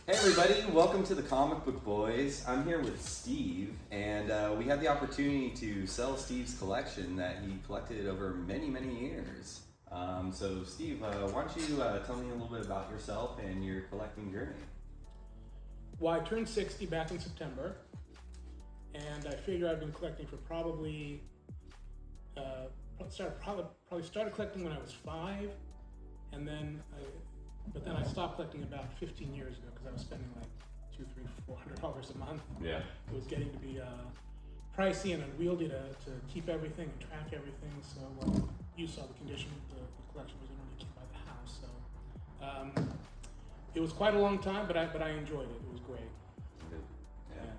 Hey everybody, welcome to the Comic Book Boys. I'm here with Steve, and we had the opportunity to sell Steve's collection that he collected over many, many years. So Steve, why don't you tell me a little bit about yourself and your collecting journey? Well, I turned 60 back in September, and I figure I've been collecting for probably started collecting when I was 5, and then I stopped collecting about 15 years ago because I was spending like $200, $300, $400 a month. Yeah. It was getting to be pricey and unwieldy to keep everything and track everything. So you saw the condition the collection was in when you came by the house. So it was quite a long time, but I enjoyed it. It was great. Yeah.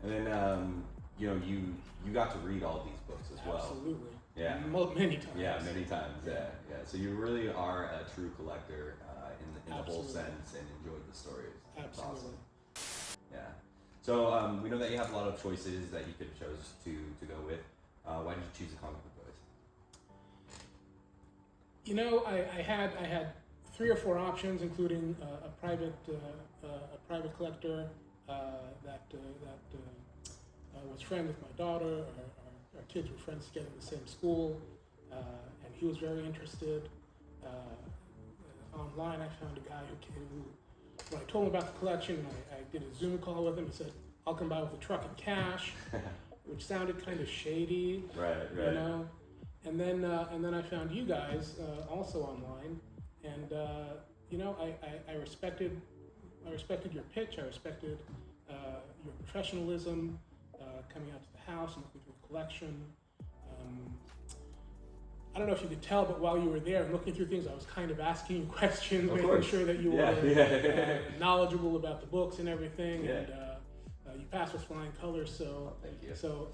And then you got to read all these books as well. Absolutely. Yeah. Many times. Yeah, many times. Yeah. So you really are a true collector in the whole sense, and enjoyed the stories. That's Absolutely. awesome. Yeah. So we know that you have a lot of choices that you could have chose to go with. Why did you choose the Comic Book Boys? You know, I had 3 or 4 options, including a private collector that was friends with my daughter. Our kids were friends together in the same school, and he was very interested. Online, I found a guy who when I told him about the collection, I did a Zoom call with him. He said, "I'll come by with a truck and cash," which sounded kind of shady, Right. you know. And then I found you guys also online, and I respected your pitch. I respected your professionalism, coming out to the house and looking through the collection. I don't know if you could tell, but while you were there and looking through things, I was kind of asking you questions, making sure that you were knowledgeable about the books and everything. Yeah. And you passed with flying colors. So, Thank you. So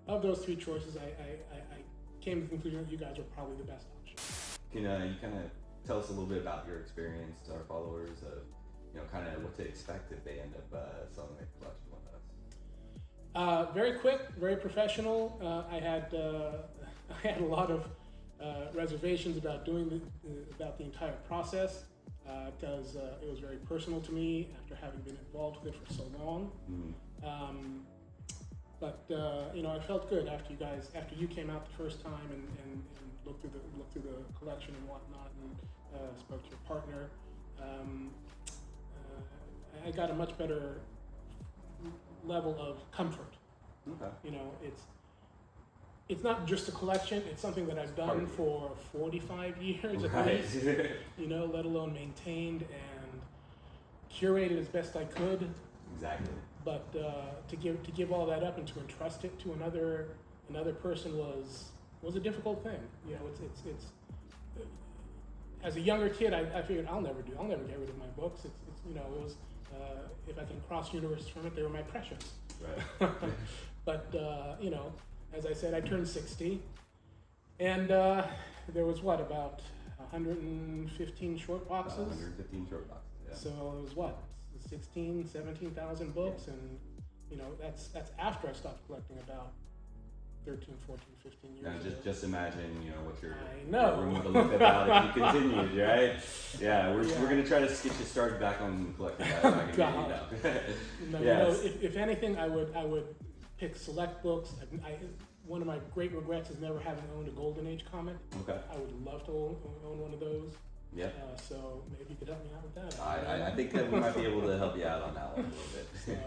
of those 3 choices, I came to the conclusion that you guys were probably the best option. Can you kind of tell us a little bit about your experience to our followers of, kind of what to expect if they end up selling their collection with us? Very quick, very professional. I had a lot of reservations about about the entire process because it was very personal to me after having been involved with it for so long. Mm-hmm. But I felt good after you came out the first time and looked through the collection and whatnot, and spoke to your partner. I got a much better level of comfort. Okay. It's not just a collection, it's something that I've done for 45 years at Right. least, let alone maintained and curated as best I could. Exactly. But to give all that up and to entrust it to another person was a difficult thing. It's as a younger kid, I figured I'll never get rid of my books. It was if I can cross universes from it, they were my precious. Right. But as I said, I turned 60, and there was about 115 short boxes. 115 short boxes. Yeah. So it was 17,000 books, and that's after I stopped collecting about 13, 14, 15 years ago. Just imagine, what your room would look about if you continued, right? Yeah, we're going to try to get you started back on collecting that. If anything, I would pick select books. One of my great regrets is never having owned a Golden Age comic. Okay. I would love to own one of those. Yeah. So maybe you could help me out with that. I think that we might be able to help you out on that one a little bit.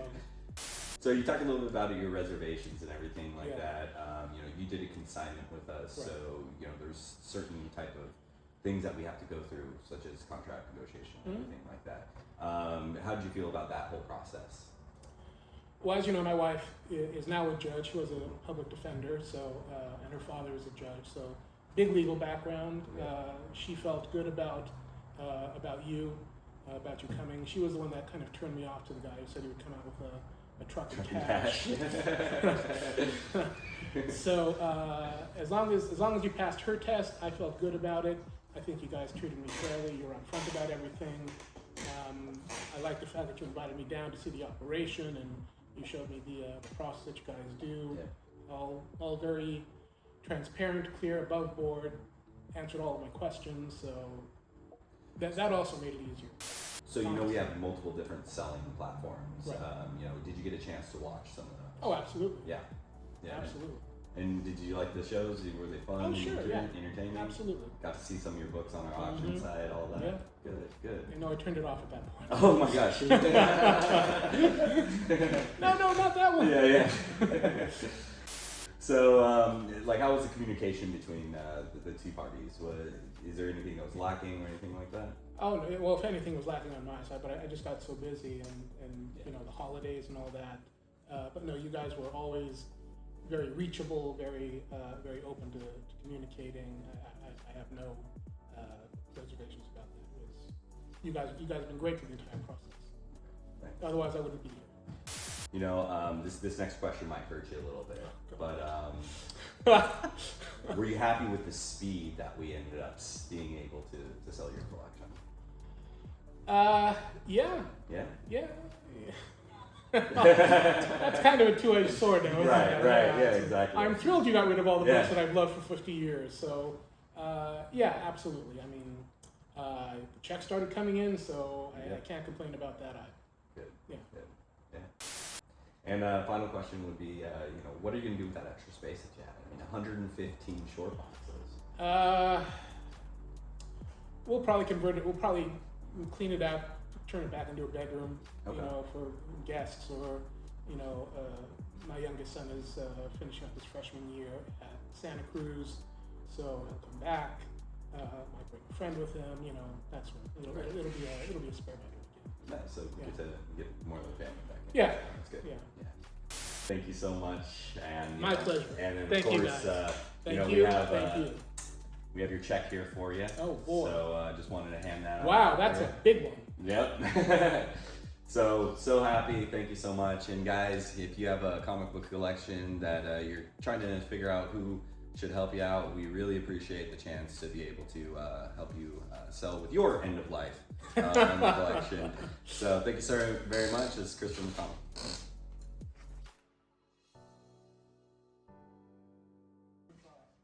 So you talked a little bit about your reservations and everything like that. You did a consignment with us, right. So there's certain type of things that we have to go through, such as contract negotiation and everything like that. How did you feel about that whole process? Well, as you know, my wife is now a judge. She was a public defender, and her father is a judge. So big legal background. She felt good about you coming. She was the one that kind of turned me off to the guy who said he would come out with a truck and cash. So as long as you passed her test, I felt good about it. I think you guys treated me fairly. You were upfront about everything. I like the fact that you invited me down to see the operation, and you showed me the process that you guys do. Yeah. All very transparent, clear, above board. Answered all of my questions, so that also made it easier. So you know we have multiple different selling platforms. Right. You know, did you get a chance to watch some of those? Oh, absolutely. Yeah. Yeah. Absolutely. And did you like the shows? Were they fun? Oh, sure, yeah. Entertaining? Absolutely. Got to see some of your books on our auction site, all that. Yeah. Good. You know, I turned it off at that point. Oh my gosh. No, not that one. Yeah. So, like, how was the communication between the two parties? Is there anything that was lacking or anything like that? Oh, no, well, if anything was lacking on my side, but I just got so busy and you know, the holidays and all that. But no, you guys were always very reachable, very open to communicating. I have no reservations about that. You guys have been great through the entire process. Thanks. Otherwise, I wouldn't be here. You know, this next question might hurt you a little bit, but were you happy with the speed that we ended up being able to sell your collection? Yeah. Yeah. Yeah. That's kind of a two-edged sword now, isn't it? Right, yeah, exactly. I'm thrilled you got rid of all the books Yeah. that I've loved for 50 years. So, yeah, absolutely. I mean, the checks started coming in, so I can't complain about that either. Good. Yeah. Good. Yeah. And final question would be, you know, what are you gonna do with that extra space that you have? I mean, 115 short boxes. We'll probably convert it. We'll probably clean it out, turn it back into a bedroom, Okay. you know, for guests, or, you know, my youngest son is finishing up his freshman year at Santa Cruz, so he'll come back. Might bring a friend with him, you know, that sort of thing. It'll be a spare bedroom again. Nice. So you get to get more of the family back in. Yeah. That's good. Yeah. Thank you so much. And My pleasure. And then Thank of you, course, guys. you know, Thank we you. have Thank you. we have your check here for you. Oh boy. So just wanted to hand that out. Wow, that's a big one. Yep. So happy. Thank you so much. And guys, if you have a comic book collection that you're trying to figure out who should help you out, we really appreciate the chance to be able to help you sell with your end of life in the collection. So thank you so very much. This is Chris from the Comic.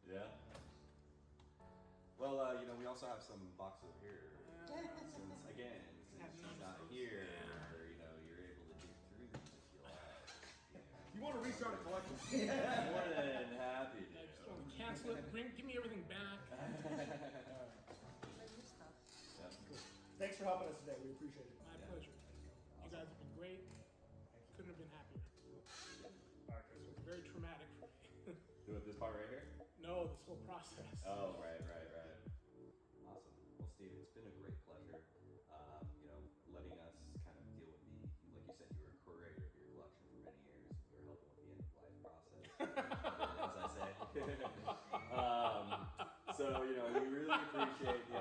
Yeah. Well, you know, we also have some boxes over here. Since she's not here, or, you know, you're able to dig through these if you like. You want to restart a collection? More than happy to. I just want to cancel it. Give me everything back. Thanks for helping us today. We appreciate it. My pleasure. You guys have been great. Couldn't have been happier. All right, Chris. It was very traumatic for me. Do it this part right here? No, this whole process. Oh, right. Awesome. Well, Steve, it's been a great pleasure, you know, letting us kind of deal with like you said, you were a curator of your collection for many years. You were helping with the end-of-life process, as I say. So, you know, we really appreciate the